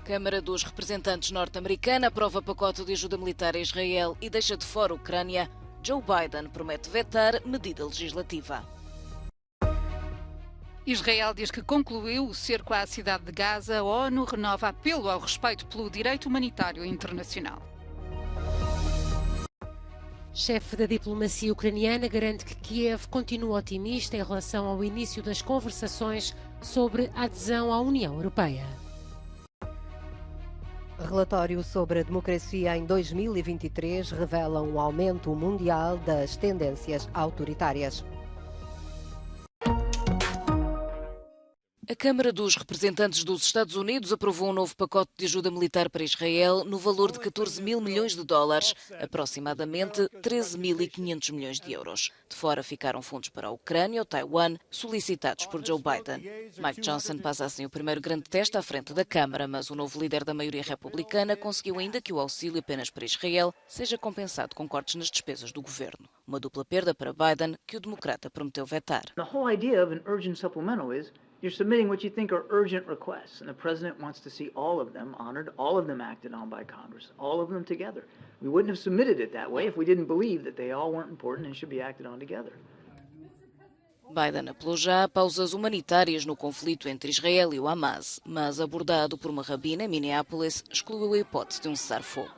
Câmara dos Representantes norte-americana aprova pacote de ajuda militar a Israel e deixa de fora a Ucrânia. Joe Biden promete vetar medida legislativa. Israel diz que concluiu o cerco à cidade de Gaza. A ONU renova apelo ao respeito pelo direito humanitário internacional. Chefe da diplomacia ucraniana garante que Kiev continua otimista em relação ao início das conversações sobre a adesão à União Europeia. Relatório sobre a democracia em 2023 revela um aumento mundial das tendências autoritárias. A Câmara dos Representantes dos Estados Unidos aprovou um novo pacote de ajuda militar para Israel no valor de 14 mil milhões de dólares, aproximadamente 13.500 milhões de euros. De fora ficaram fundos para a Ucrânia ou Taiwan, solicitados por Joe Biden. Mike Johnson passa assim o primeiro grande teste à frente da Câmara, mas o novo líder da maioria republicana conseguiu ainda que o auxílio apenas para Israel seja compensado com cortes nas despesas do governo. Uma dupla perda para Biden, que o democrata prometeu vetar. You're submitting what you think are urgent requests, and the President wants to see all of them honored, all of them acted on by Congress, all of them together. We wouldn't have submitted it that way if we didn't believe that they all weren't important and should be acted on together. Biden apelou já a pausas humanitárias no conflito entre Israel e o Hamas, mas abordado por uma rabina em Minneapolis, excluiu a hipótese de um cessar-fogo.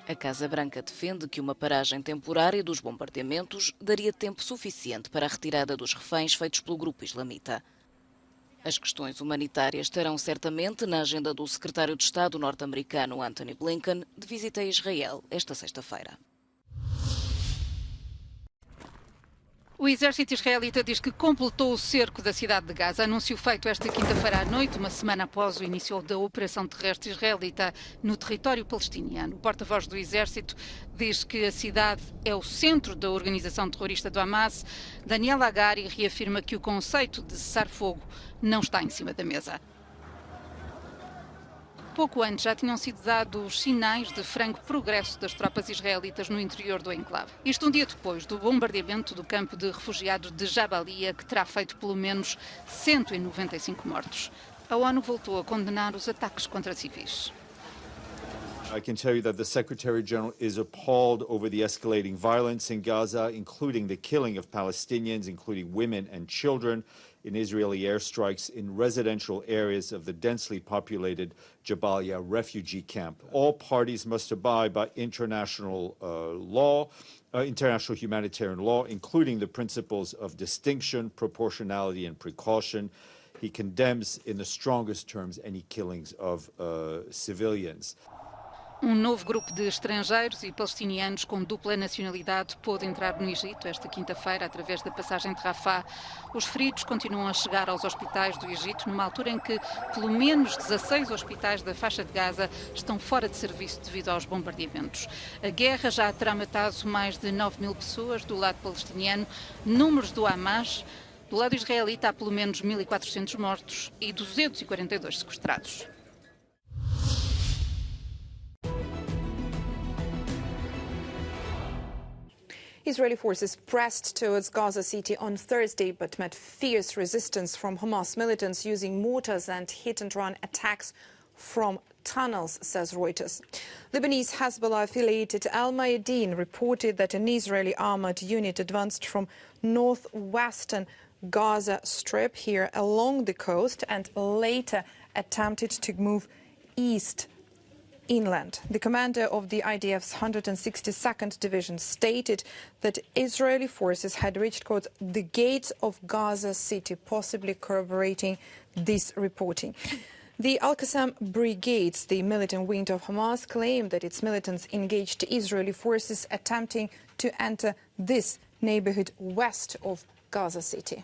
A Casa Branca defende que uma paragem temporária dos bombardeamentos daria tempo suficiente para a retirada dos reféns feitos pelo grupo islamita. As questões humanitárias estarão certamente na agenda do secretário de Estado norte-americano Antony Blinken, de visita a Israel esta sexta-feira. O exército israelita diz que completou o cerco da cidade de Gaza. Anúncio feito esta quinta-feira à noite, uma semana após o início da operação terrestre israelita no território palestiniano. O porta-voz do exército diz que a cidade é o centro da organização terrorista do Hamas. Daniel Hagari reafirma que o conceito de cessar-fogo não está em cima da mesa. Pouco antes já tinham sido dados sinais de franco progresso das tropas israelitas no interior do enclave. Isto um dia depois do bombardeamento do campo de refugiados de Jabalia, que terá feito pelo menos 195 mortos. A ONU voltou a condenar os ataques contra civis. I can tell you that the Secretary-General is appalled over the escalating violence in Gaza, including the killing of Palestinians, including women and children, in Israeli airstrikes in residential areas of the densely populated Jabalia refugee camp. All parties must abide by international law, international humanitarian law, including the principles of distinction, proportionality and precaution. He condemns in the strongest terms any killings of civilians. Um novo grupo de estrangeiros e palestinianos com dupla nacionalidade pôde entrar no Egito esta quinta-feira através da passagem de Rafah. Os feridos continuam a chegar aos hospitais do Egito numa altura em que pelo menos 16 hospitais da faixa de Gaza estão fora de serviço devido aos bombardeamentos. A guerra já terá matado mais de 9.000 pessoas do lado palestiniano. Números do Hamas. Do lado israelita há pelo menos 1.400 mortos e 242 sequestrados. Israeli forces pressed towards Gaza City on Thursday but met fierce resistance from Hamas militants using mortars and hit-and-run attacks from tunnels, says Reuters. Lebanese Hezbollah-affiliated Al Mayadeen reported that an Israeli armored unit advanced from northwestern Gaza Strip here along the coast and later attempted to move east inland. The commander of the IDF's 162nd Division stated that Israeli forces had reached, quote, the gates of Gaza City, possibly corroborating this reporting. The Al-Qassam Brigades, the militant wing of Hamas, claimed that its militants engaged Israeli forces attempting to enter this neighborhood west of Gaza City.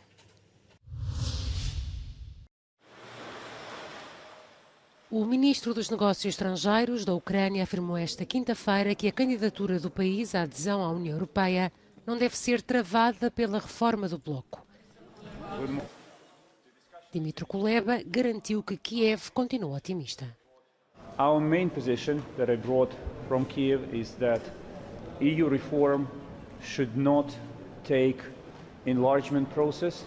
O ministro dos Negócios Estrangeiros da Ucrânia afirmou esta quinta-feira que a candidatura do país à adesão à União Europeia não deve ser travada pela reforma do bloco. Dmytro Kuleba garantiu que Kiev continua otimista. Our main position that I brought from Kiev is that EU reform should not take enlargement process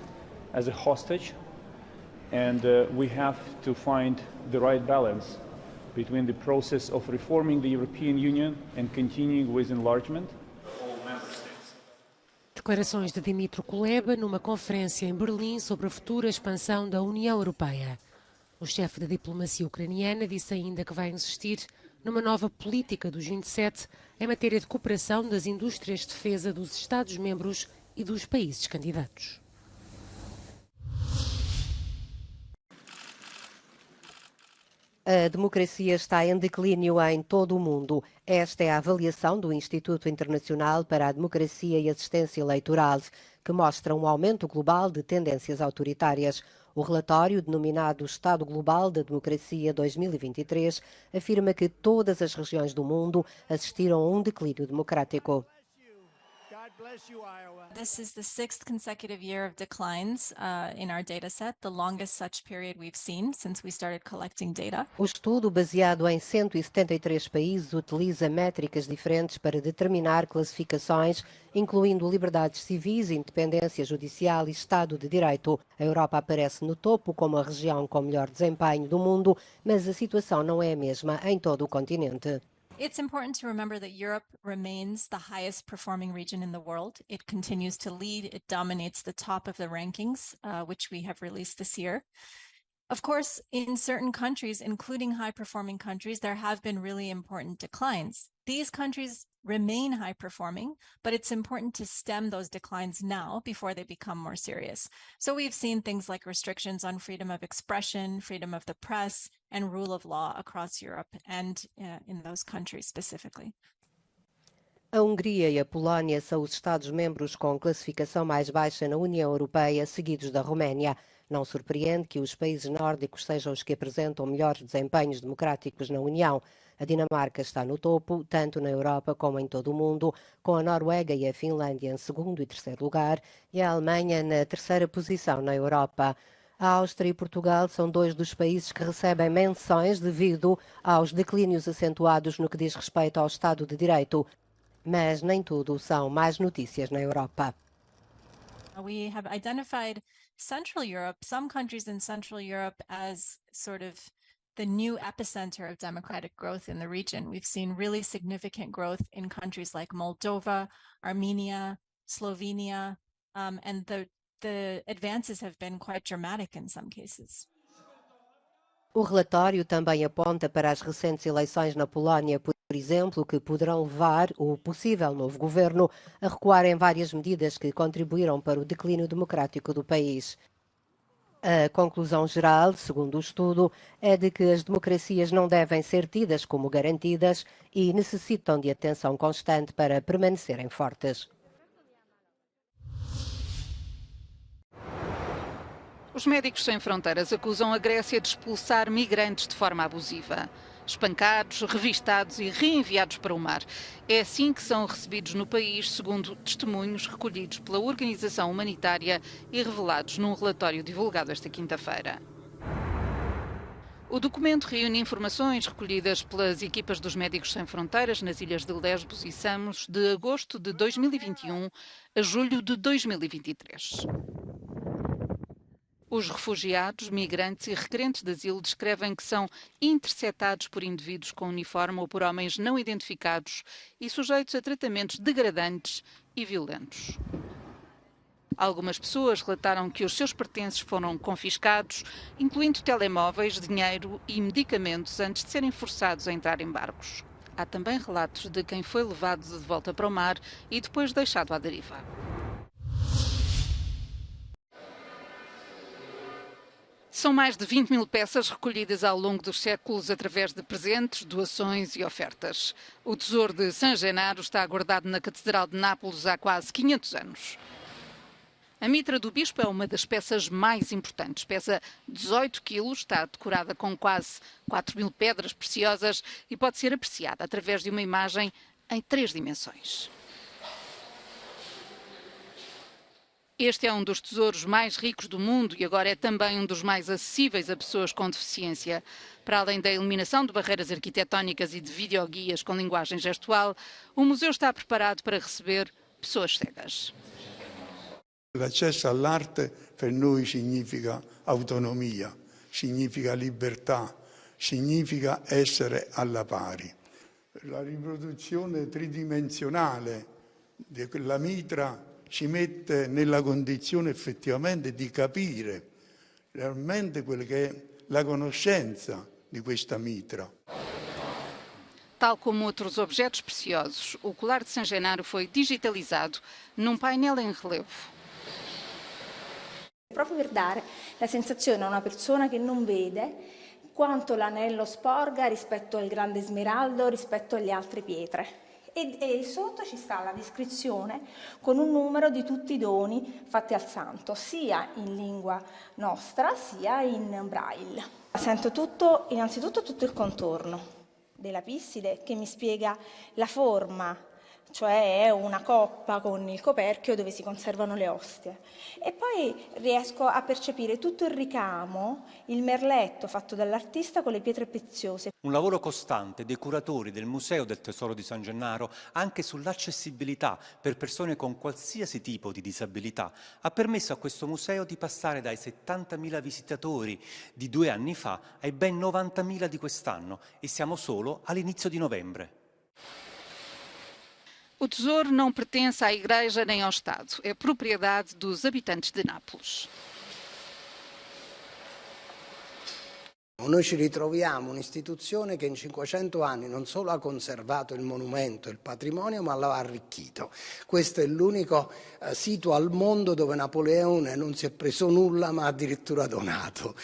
as a hostage, and we have to find the right balance between the process of reforming the European Union and continuing with enlargement. Declarações de Dmytro Kuleba numa conferência em Berlim sobre a futura expansão da União Europeia. O chefe da diplomacia ucraniana disse ainda que vai insistir numa nova política dos 27 em matéria de cooperação das indústrias de defesa dos Estados-membros e dos países candidatos. A democracia está em declínio em todo o mundo. Esta é a avaliação do Instituto Internacional para a Democracia e Assistência Eleitoral, que mostra um aumento global de tendências autoritárias. O relatório, denominado Estado Global da Democracia 2023, afirma que todas as regiões do mundo assistiram a um declínio democrático. This is the 6th consecutive year of declines in our data set, the longest such period we've seen since we started collecting data. O estudo, baseado em 173 países, utiliza métricas diferentes para determinar classificações, incluindo liberdades civis, independência judicial e Estado de Direito. A Europa aparece no topo como a região com melhor desempenho do mundo, mas a situação não é a mesma em todo o continente. It's important to remember that Europe remains the highest performing region in the world. It continues to lead. It dominates the top of the rankings, which we have released this year. Of course, in certain countries, including high-performing countries, there have been really important declines. These countries remain high-performing, but it's important to stem those declines now before they become more serious. So we've seen things like restrictions on freedom of expression, freedom of the press, and rule of law across Europe and in those countries specifically. A Hungria e a Polónia são os Estados-membros com classificação mais baixa na União Europeia, seguidos da Roménia. Não surpreende que os países nórdicos sejam os que apresentam melhores desempenhos democráticos na União. A Dinamarca está no topo, tanto na Europa como em todo o mundo, com a Noruega e a Finlândia em segundo e terceiro lugar e a Alemanha na terceira posição na Europa. A Áustria e Portugal são dois dos países que recebem menções devido aos declínios acentuados no que diz respeito ao Estado de Direito. Mas nem tudo são más notícias na Europa. We have identified Central Europe, some countries in Central Europe, as sort of the new epicenter of democratic growth in the region. We've seen really significant growth in countries like Moldova, Armenia, Slovenia, and the advances have been quite dramatic in some cases. O relatório também aponta para as recentes eleições na Polónia, por exemplo, que poderão levar o possível novo governo a recuar em várias medidas que contribuíram para o declínio democrático do país. A conclusão geral, segundo o estudo, é de que as democracias não devem ser tidas como garantidas e necessitam de atenção constante para permanecerem fortes. Os Médicos Sem Fronteiras acusam a Grécia de expulsar migrantes de forma abusiva. Espancados, revistados e reenviados para o mar. É assim que são recebidos no país, segundo testemunhos recolhidos pela organização humanitária e revelados num relatório divulgado esta quinta-feira. O documento reúne informações recolhidas pelas equipas dos Médicos Sem Fronteiras nas ilhas de Lesbos e Samos de agosto de 2021 a julho de 2023. Os refugiados, migrantes e requerentes de asilo descrevem que são interceptados por indivíduos com uniforme ou por homens não identificados e sujeitos a tratamentos degradantes e violentos. Algumas pessoas relataram que os seus pertences foram confiscados, incluindo telemóveis, dinheiro e medicamentos, antes de serem forçados a entrar em barcos. Há também relatos de quem foi levado de volta para o mar e depois deixado à deriva. São mais de 20 mil peças recolhidas ao longo dos séculos através de presentes, doações e ofertas. O tesouro de San Genaro está guardado na Catedral de Nápoles há quase 500 anos. A mitra do bispo é uma das peças mais importantes. Pesa 18 quilos, está decorada com quase 4 mil pedras preciosas e pode ser apreciada através de uma imagem em 3 dimensões. Este é um dos tesouros mais ricos do mundo e agora é também um dos mais acessíveis a pessoas com deficiência. Para além da eliminação de barreiras arquitetónicas e de videoguias com linguagem gestual, o museu está preparado para receber pessoas cegas. L'accesso all'arte per noi significa autonomia, significa libertà, significa essere alla pari. La riproduzione tridimensionale di quella mitra ci mette nella condizione effettivamente di capire realmente quella che è la conoscenza di questa mitra. Tal como outros objetos preciosos, o colar de San Genaro foi digitalizado num painel em relevo. Proprio per dare la sensazione a una persona che non vede quanto l'anello sporga rispetto al grande smeraldo, rispetto alle altre pietre. E sotto ci sta la descrizione con un numero di tutti i doni fatti al santo, sia in lingua nostra sia in braille. Sento innanzitutto tutto il contorno della pisside che mi spiega la forma, cioè è una coppa con il coperchio dove si conservano le ostie. E poi riesco a percepire tutto il ricamo, il merletto fatto dall'artista con le pietre preziose. Un lavoro costante dei curatori del Museo del Tesoro di San Gennaro anche sull'accessibilità per persone con qualsiasi tipo di disabilità ha permesso a questo museo di passare dai 70.000 visitatori di 2 anni fa ai ben 90.000 di quest'anno e siamo solo all'inizio di novembre. O tesouro não pertence à Igreja nem ao Estado. É propriedade dos habitantes de Nápoles. Noi ci ritroviamo un'istituzione che in 500 anni non solo ha conservato il monumento e il patrimonio, ma l'ha arricchito. Questo è l'unico sito al mondo dove Napoleone non si è preso nulla, ma addirittura donato.